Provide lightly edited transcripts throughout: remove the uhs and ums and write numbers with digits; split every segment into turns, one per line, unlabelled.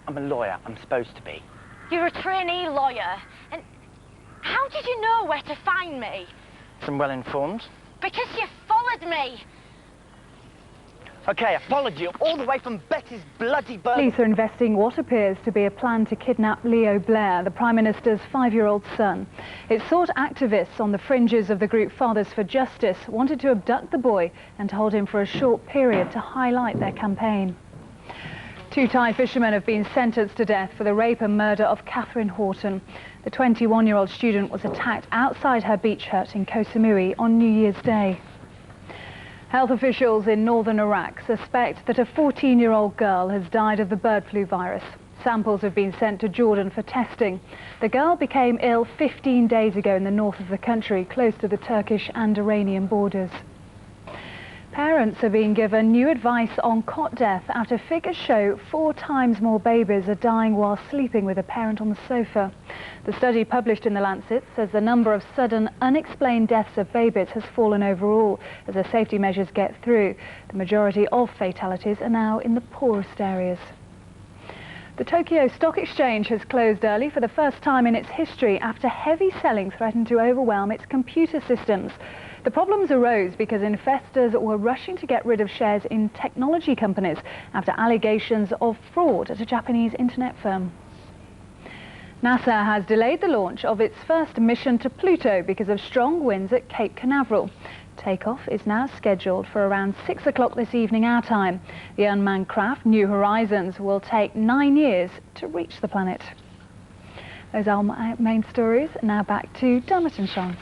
I'm a lawyer. I'm supposed to be.
You're a trainee lawyer, and how did you know where to find me?
I'm well informed.
Because you followed me.
Okay, I followed you all the way from Betty's bloody birth.
Police are investigating what appears to be a plan to kidnap Leo Blair, the Prime Minister's 5-year-old son. It's thought activists on the fringes of the group Fathers for Justice wanted to abduct the boy and to hold him for a short period to highlight their campaign. 2 Thai fishermen have been sentenced to death for the rape and murder of Catherine Horton. The 21-year-old student was attacked outside her beach hut in Koh Samui on New Year's Day. Health officials in northern Iraq suspect that a 14-year-old girl has died of the bird flu virus. Samples have been sent to Jordan for testing. The girl became ill 15 days ago in the north of the country, close to the Turkish and Iranian borders. Parents are being given new advice on cot death after figures show 4 times more babies are dying while sleeping with a parent on the sofa. The study published in The Lancet says the number of sudden, unexplained deaths of babies has fallen overall as the safety measures get through. The majority of fatalities are now in the poorest areas. The Tokyo Stock Exchange has closed early for the first time in its history after heavy selling threatened to overwhelm its computer systems. The problems arose because investors were rushing to get rid of shares in technology companies after allegations of fraud at a Japanese internet firm. NASA has delayed the launch of its first mission to Pluto because of strong winds at Cape Canaveral. Takeoff is now scheduled for around 6 o'clock this evening our time. The unmanned craft, New Horizons, will take 9 years to reach the planet. Those are my main stories. Now back to Dermot and Sean.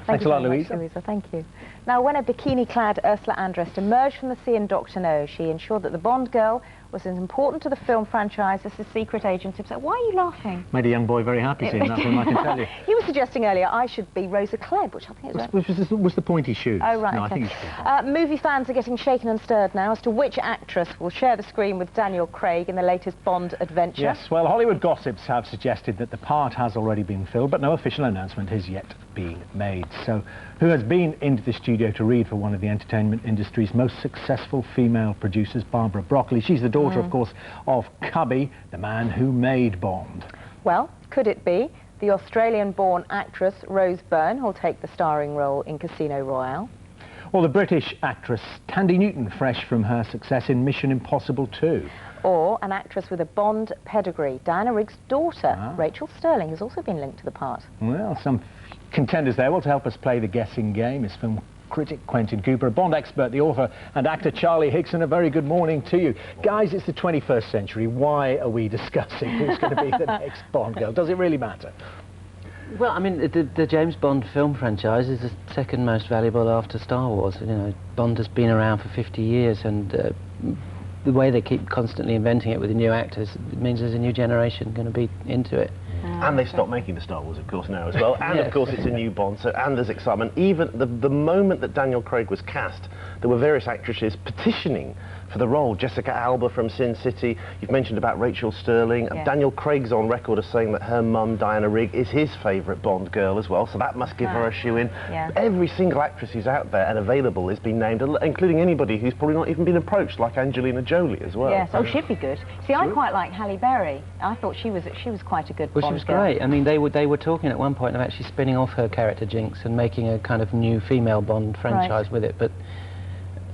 Thanks a lot, Louisa. Thank you. Now, when a bikini-clad Ursula Andress emerged from the sea in Dr. No, she ensured that the Bond girl was as important to the film franchise as the secret agent himself. Why are you laughing?
Made a young boy very happy seeing that film, I can tell you.
You were suggesting earlier I should be Rosa Klebb, which I think is...
Was the pointy shoes.
Oh, right,
no,
okay.
I think you should be.
Movie fans are getting shaken and stirred now as to which actress will share the screen with Daniel Craig in the latest Bond adventure.
Yes, well, Hollywood gossips have suggested that the part has already been filled, but no official announcement has yet been made. So, who has been into the studio to read for one of the entertainment industry's most successful female producers, Barbara Broccoli? She's the daughter, of course, of Cubby, the man who made Bond.
Well, could it be the Australian-born actress Rose Byrne who'll take the starring role in Casino Royale?
Or the British actress Thandie Newton, fresh from her success in Mission Impossible 2.
Or an actress with a Bond pedigree, Diana Rigg's daughter, Rachel Sterling, has also been linked to the part.
Well, some contenders there. Well, to help us play the guessing game is film critic Quentin Cooper, a Bond expert, the author and actor Charlie Higson. A very good morning to you. Guys, it's the 21st century. Why are we discussing who's going to be the next Bond girl? Does it really matter?
Well, I mean, the James Bond film franchise is the second most valuable after Star Wars. You know, Bond has been around for 50 years, and the way they keep constantly inventing it with the new actors, it means there's a new generation going to be into it.
And they've stopped making the Star Wars, of course, now as well. And, of course, it's a new Bond, so, and there's excitement. Even the moment that Daniel Craig was cast, there were various actresses petitioning for the role. Jessica Alba from Sin City. You've mentioned about Rachel Sterling.
Yeah.
Daniel Craig's on record as saying that her mum, Diana Rigg, is his favourite Bond girl as well, so that must give her a shoe-in.
Yeah.
Every single actress who's out there and available has been named, including anybody who's probably not even been approached, like Angelina Jolie as well.
Yes, oh, she'd be good. See, I quite like Halle Berry. I thought she was quite a good Bond
Well, she was
girl.
great. I mean, they were talking at one point of actually spinning off her character Jinx and making a kind of new female Bond franchise with it, but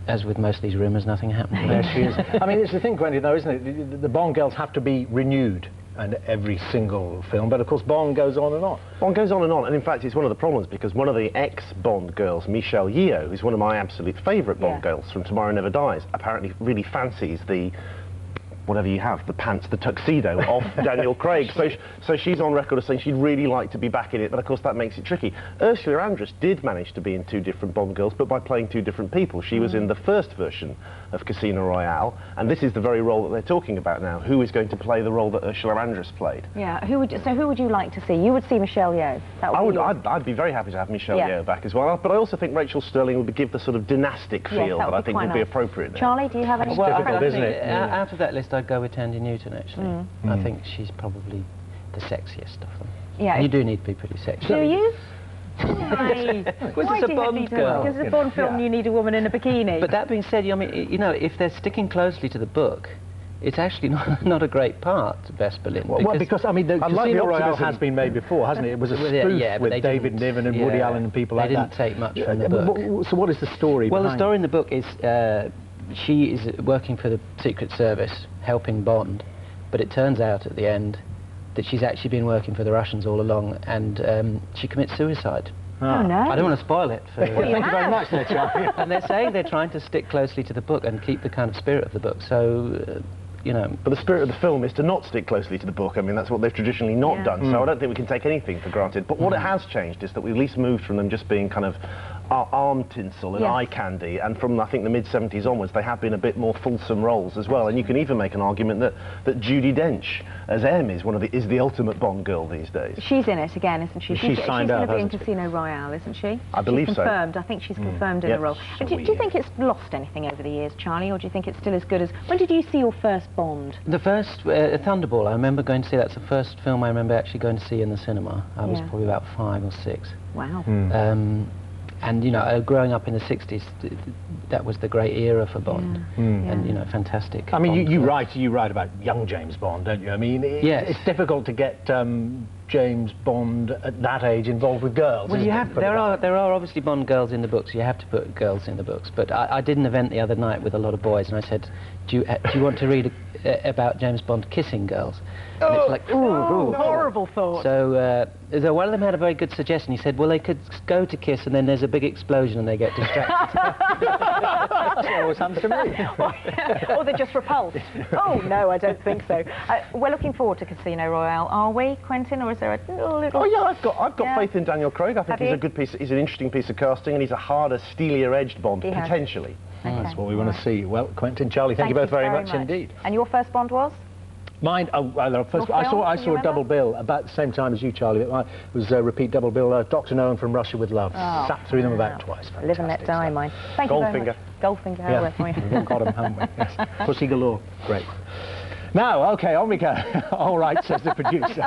as with most of these rumours, nothing happened.
There she is. I mean, it's the thing, Quentin, though, isn't it? The Bond girls have to be renewed in every single film, but of course Bond goes on and on.
Bond goes on, and in fact it's one of the problems, because one of the ex-Bond girls, Michelle Yeoh, who's one of my absolute favourite Bond girls from Tomorrow Never Dies, apparently really fancies the whatever you have, the pants, the tuxedo of Daniel Craig. So she's on record as saying she'd really like to be back in it, but of course that makes it tricky. Ursula Andress did manage to be in 2 different Bond girls, but by playing 2 different people. She was in the first version of Casino Royale, and this is the very role that they're talking about now. Who is going to play the role that Ursula Andress played?
Yeah, who would you like to see? You would see Michelle Yeoh.
I'd be very happy to have Michelle Yeoh back as well, but I also think Rachel Sterling would give the sort of dynastic feel that I think would be appropriate now.
Charlie, do you have any?
It's difficult, isn't it?
Out of that list, I'd go with Thandie Newton, actually. I think she's probably the sexiest of them.
Yeah.
You do need to be pretty sexy.
Do you?
Was this a Bond girl?
Because it's a Bond film, you need a woman in a bikini.
But that being said, I mean, you know, if they're sticking closely to the book, it's actually not a great part, Vesper Lynd.
Well, because I mean, the Casino Royale has been made before, hasn't it? It was a spoof with David Niven and Woody Allen and people like that.
They didn't take much from the book.
So what is the story
Well,
behind
the story in the book is she is working for the Secret Service, helping Bond, but it turns out at the end that she's actually been working for the Russians all along, and she commits suicide.
Oh, no.
I don't want to spoil it. For,
Well, thank you very much, there, Charlie.
And they're saying they're trying to stick closely to the book and keep the kind of spirit of the book, so, you know...
But the spirit of the film is to not stick closely to the book. I mean, that's what they've traditionally not done, so I don't think we can take anything for granted. But what it has changed is that we at least moved from them just being kind of arm tinsel and eye candy, and from, I think, the mid-70s onwards, they have been a bit more fulsome roles as well. And you can even make an argument that Judi Dench as M is the ultimate Bond girl these days.
She's in it again, isn't she?
She's signed up,
going to be in
hasn't she?
Casino Royale, isn't she?
I believe so.
Confirmed. I think she's confirmed in the role.
So
Do you think it's lost anything over the years, Charlie, or do you think it's still as good as... When did you see your first Bond?
The first, Thunderball, I remember going to see, that's the first film I remember actually going to see in the cinema. I was probably about 5 or 6.
Wow.
And, you know, growing up in the 60s, that was the great era for Bond. And, you know, fantastic.
I mean, you
Bond
write about young James Bond, don't you? I mean,
Yes.
it's difficult to get James Bond at that age involved with girls.
Well,
isn't it?
there are obviously Bond girls in the books. You have to put girls in the books. But I did an event the other night with a lot of boys, and I said, do you want to read about James Bond kissing girls? And it's like, ooh,
horrible thought.
So one of them had a very good suggestion. He said, well, they could go to kiss, and then there's a big explosion, and they get distracted.
That's what always happens to me.
Or they're just repulsed. Oh, no, I don't think so. We're looking forward to Casino Royale, are we, Quentin, or is there a little...
Oh yeah, I've got faith in Daniel Craig. I think he's a good piece. He's an interesting piece of casting, and he's a harder, steelier-edged Bond potentially.
Okay.
That's what we want to see. Well, Quentin, Charlie, thank you both very much indeed.
And your first Bond was?
Mine, first, I saw a double bill about the same time as you, Charlie. It was a repeat double bill. Dr. No from Russia with Love. Sat through them about twice. Fantastic.
Live and let die, mine. Thank you very much. Goldfinger.
Yeah, we've got them, haven't we? Yes. Pussy galore. Great. Now, OK, on we go. All right, says the producer.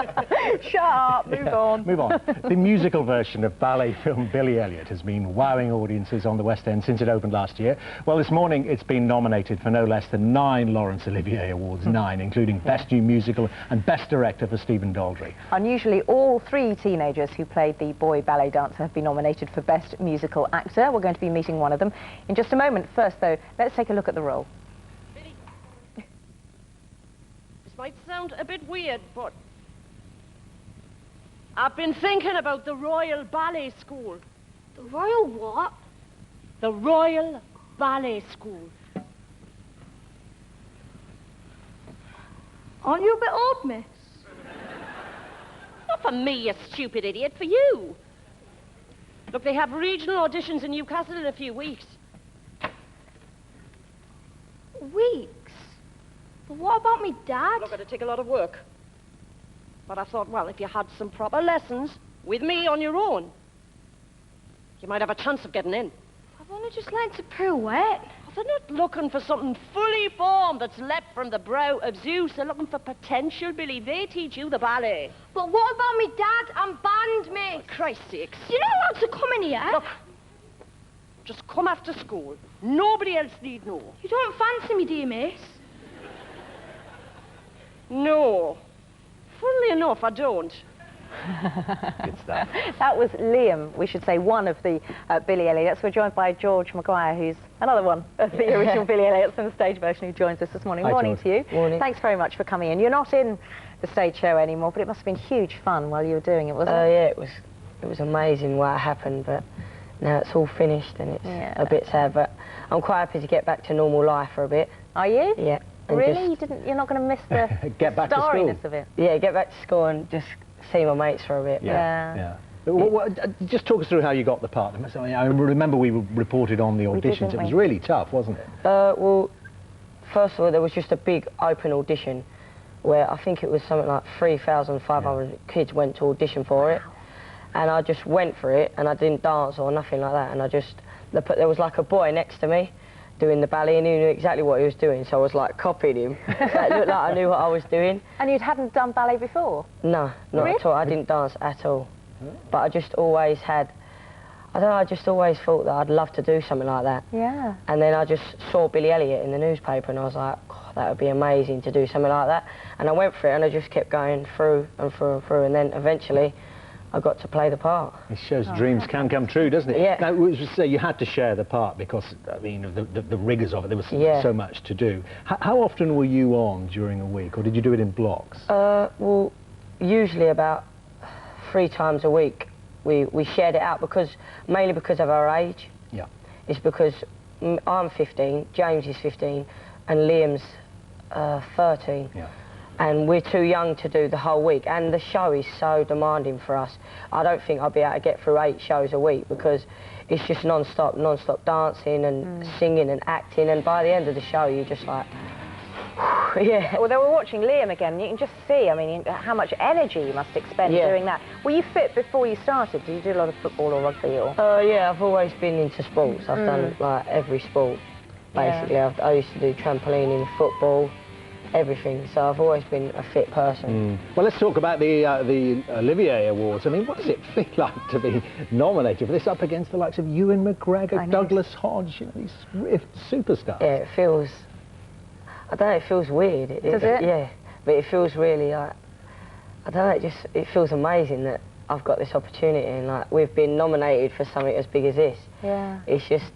Shut up, move on.
Move on. The musical version of ballet film Billy Elliot has been wowing audiences on the West End since it opened last year. Well, this morning it's been nominated for no less than 9 Laurence Olivier Awards, 9, including Best New Musical and Best Director for Stephen Daldry.
Unusually, all 3 teenagers who played the boy ballet dancer have been nominated for Best Musical Actor. We're going to be meeting one of them in just a moment. First, though, let's take a look at the role.
Might sound a bit weird, but I've been thinking about the Royal Ballet School.
The Royal what?
The Royal Ballet School.
Aren't you a bit old, miss?
Not for me, you stupid idiot, for you. Look, they have regional auditions in Newcastle in a few weeks.
Weeks? But what about me dad?
Look, it'd take a lot of work. But I thought, well, if you had some proper lessons with me on your own, you might have a chance of getting in.
I've only just learned to pirouette.
Oh, they're not looking for something fully formed that's leapt from the brow of Zeus. They're looking for potential, Billy. They teach you the ballet.
But what about me dad and band, miss?
For Christ's sakes.
You're not allowed to come in here.
Look, just come after school. Nobody else need know.
You don't fancy me, do you, miss?
No. Funnily enough, I don't.
Good stuff.
That was Liam, we should say, one of the Billy Elliots. We're joined by George Maguire, who's another one of the original Billy Elliots in the stage version, who joins us this morning.
Hi,
Morning
George.
to you.
Morning.
Thanks very much for coming in. You're not in the stage show anymore, but it must have been huge fun while you were doing it, wasn't it?
Yeah, it was amazing what happened, but now it's all finished and it's a bit sad, but I'm quite happy to get back to normal life for a bit.
Are you?
Yeah. and
Really?
just-
You're not going to miss the
Get back to school.
starriness of it?
Yeah, get back to school and just see my mates for a bit.
Yeah.
Just talk us through how you got the part. I remember we reported on the auditions.
didn't
It was
we?
really tough, wasn't it?
Well, first of all, there was just a big open audition where I think it was something like 3,500 kids went to audition for it. And I just went for it, and I didn't dance or nothing like that. And there was like a boy next to me doing the ballet, and he knew exactly what he was doing, so I was like copying him. So it looked like I knew what I was doing.
And you hadn't done ballet before?
No, not
Really?
at all. I didn't dance at all. But I just always had... I don't know, I just always thought that I'd love to do something like that.
Yeah.
And then I just saw Billy Elliot in the newspaper and I was like, oh, that would be amazing to do something like that. And I went for it and I just kept going through and through and through, and then eventually I got to play the part.
It shows dreams can come true, doesn't it?
Yeah.
Now, you had to share the part because, I mean, the rigours of it, there was so much to do. How often were you on during a week, or did you do it in blocks?
Well, usually about 3 times a week. We shared it out mainly because of our age.
Yeah.
It's because I'm 15, James is 15, and Liam's 13.
Yeah.
And we're too young to do the whole week, and the show is so demanding for us. I don't think I'll be able to get through 8 shows a week because it's just non-stop dancing and singing and acting, and by the end of the show you're just like, yeah.
Although we're watching Liam again, you can just see, I mean, how much energy you must expend doing that. Were you fit before you started? Did you do a lot of football or rugby or?
Yeah, I've always been into sports. I've done like every sport, basically. I used to do trampolining, football, everything. So I've always been a fit person.
Well, let's talk about the Olivier Awards. I mean, what does it feel like to be nominated for this up against the likes of Ewan McGregor, Douglas Hodge, you know, these superstars?
Yeah, it feels, I don't know, it feels weird.
Does it?
Yeah, but it feels really like, I don't know, it feels amazing that I've got this opportunity, and like we've been nominated for something as big as this.
Yeah.
It's just,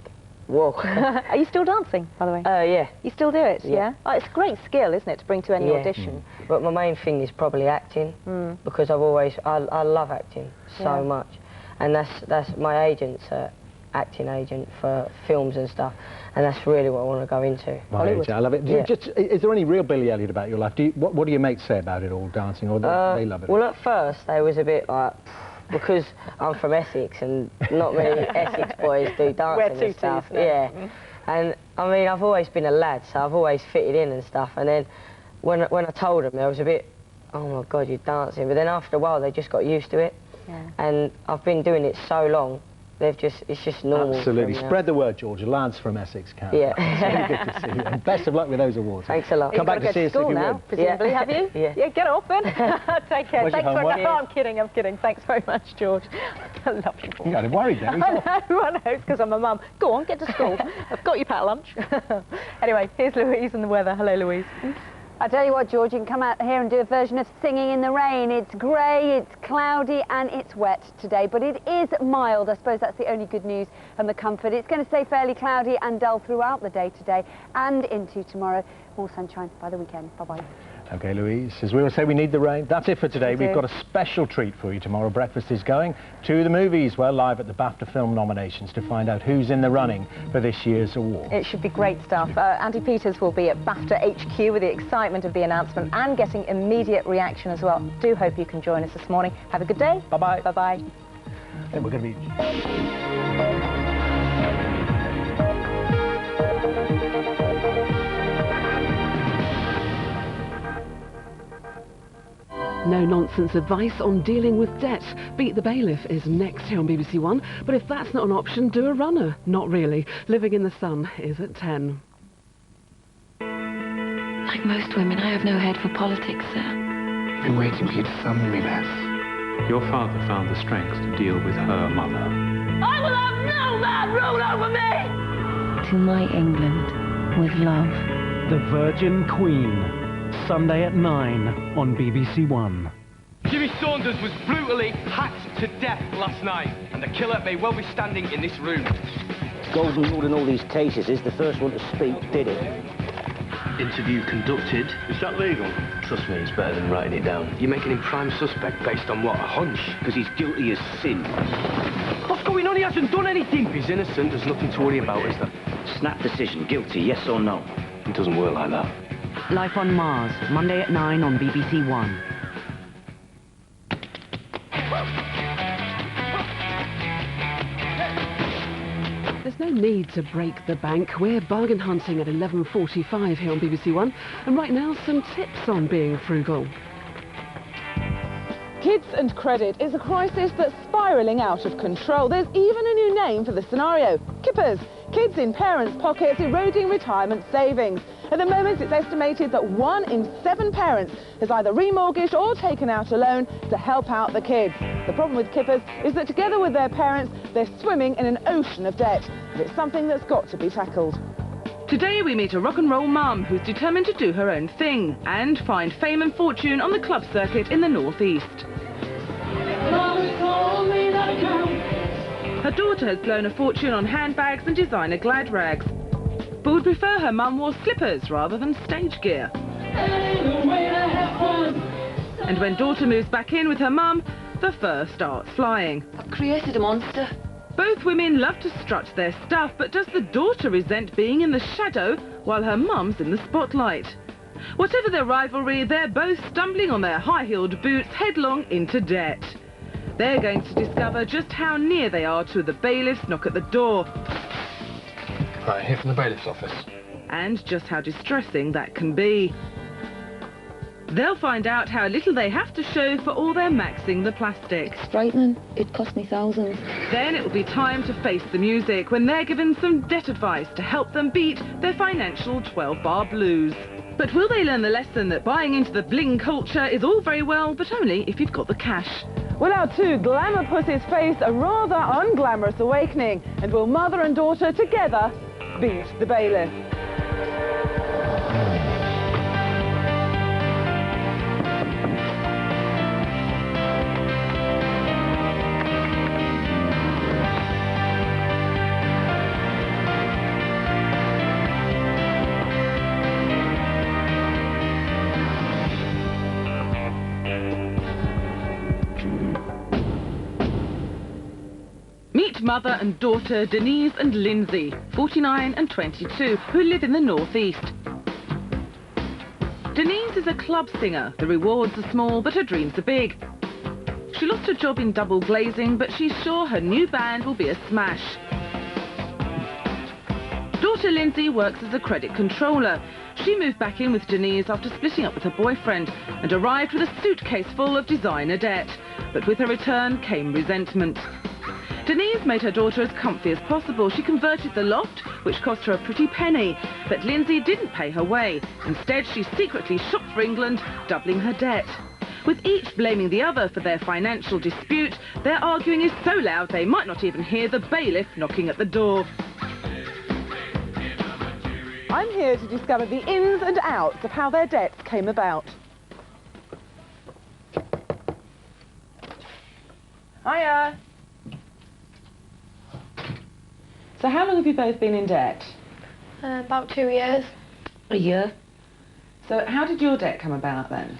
whoa.
Are you still dancing, by the way?
Yeah.
You still do it,
Yeah.
Oh, it's a great skill, isn't it, to bring to any audition?
But my main thing is probably acting, because I've always, I love acting so much. And that's my agent's acting agent for films and stuff, and that's really what I want to go into.
Hollywood. I love it. Is there any real Billy Elliot about your life? What do your mates say about it all, dancing, or they love it?
Well, at first they was a bit like, because I'm from Essex and not many Essex boys do dancing and stuff. Yeah, and I mean I've always been a lad, so I've always fitted in and stuff. And then when I told them, there was a bit, oh my God, you're dancing. But then after a while, they just got used to it. Yeah. And I've been doing it so long. It's just normal.
Absolutely. Spread the word, George. Lads from Essex can.
Yeah.
It's really good to see you. And best of luck with those awards.
Thanks a lot.
Come back to see us if you win.
Presumably, have you?
Yeah.
Get off then. Take care.
Where's your
Thanks very much.
homework?
No, I'm kidding. Thanks very much, George. I love you.
You got him worried there.
I know, it's because I'm a mum. Go on, get to school. I've got your packed lunch. Anyway, here's Louise and the weather. Hello, Louise.
I tell you what, George, you can come out here and do a version of Singing in the Rain. It's grey, it's cloudy and it's wet today, but it is mild. I suppose that's the only good news and the comfort. It's going to stay fairly cloudy and dull throughout the day today and into tomorrow. More sunshine by the weekend. Bye-bye.
OK, Louise, as we will say, we need the rain. That's it for today. We've got a special treat for you tomorrow. Breakfast is going to the movies. We're live at the BAFTA film nominations to find out who's in the running for this year's award.
It should be great stuff. Andy Peters will be at BAFTA HQ with the excitement of the announcement and getting immediate reaction as well. Do hope you can join us this morning. Have a good day.
Bye-bye.
Bye-bye.
And we're going to be...
No-nonsense advice on dealing with debt. Beat the Bailiff is next here on BBC One. But if that's not an option, do a runner. Not really. Living in the Sun is at 10.
Like most women, I have no head for politics, sir.
I've been waiting for you to summon me, Beth.
Your father found the strength to deal with her mother.
I will have no man rule over me! To my England, with love.
The Virgin Queen. Sunday at 9 on BBC One.
Jimmy Saunders was brutally hacked to death last night, and the killer may well be standing in this room.
Golden rule in all these cases is the first one to speak did it.
Interview conducted.
Is that legal? Trust me, it's better than writing it down.
You're making him prime suspect based on what, a hunch?
Because he's guilty as sin.
What's going on? He hasn't done anything. If he's innocent, there's nothing to worry about, is there?
Snap decision, guilty, yes or no.
It doesn't work like that.
Life on Mars, Monday at 9 on BBC One.
There's no need to break the bank. We're bargain hunting at 11:45 here on BBC One. And right now, some tips on being frugal.
Kids and credit is a crisis that's spiralling out of control. There's even a new name for the scenario. Kippers. Kids in parents' pockets eroding retirement savings. At the moment, it's estimated that 1 in 7 parents has either remortgaged or taken out a loan to help out the kids. The problem with kippers is that together with their parents, they're swimming in an ocean of debt. And it's something that's got to be tackled.
Today we meet a rock and roll mum who's determined to do her own thing and find fame and fortune on the club circuit in the northeast. Her daughter has blown a fortune on handbags and designer glad rags, but would prefer her mum wore slippers rather than stage gear. And when daughter moves back in with her mum, the fur starts flying.
I've created a monster.
Both women love to strut their stuff, but does the daughter resent being in the shadow while her mum's in the spotlight? Whatever their rivalry, they're both stumbling on their high-heeled boots headlong into debt. They're going to discover just how near they are to the bailiff's knock at the door.
Right, here from the bailiff's office.
And just how distressing that can be. They'll find out how little they have to show for all their maxing the plastic.
It's frightening. It cost me thousands.
Then it will be time to face the music when they're given some debt advice to help them beat their financial 12-bar blues. But will they learn the lesson that buying into the bling culture is all very well, but only if you've got the cash?
Will our two glamour pussies face a rather unglamorous awakening? And will mother and daughter together beat the bailiff?
Meet mother and daughter Denise and Lindsay, 49 and 22, who live in the northeast. Denise is a club singer. The rewards are small, but her dreams are big. She lost her job in double glazing, but she's sure her new band will be a smash. Daughter Lindsay works as a credit controller. She moved back in with Denise after splitting up with her boyfriend and arrived with a suitcase full of designer debt. But with her return came resentment. Denise made her daughter as comfy as possible. She converted the loft, which cost her a pretty penny. But Lindsay didn't pay her way. Instead, she secretly shopped for England, doubling her debt. With each blaming the other for their financial dispute, their arguing is so loud they might not even hear the bailiff knocking at the door.
I'm here to discover the ins and outs of how their debts came about. Hiya. So how long have you both been in debt?
About 2 years.
A year. So how did your debt come about then?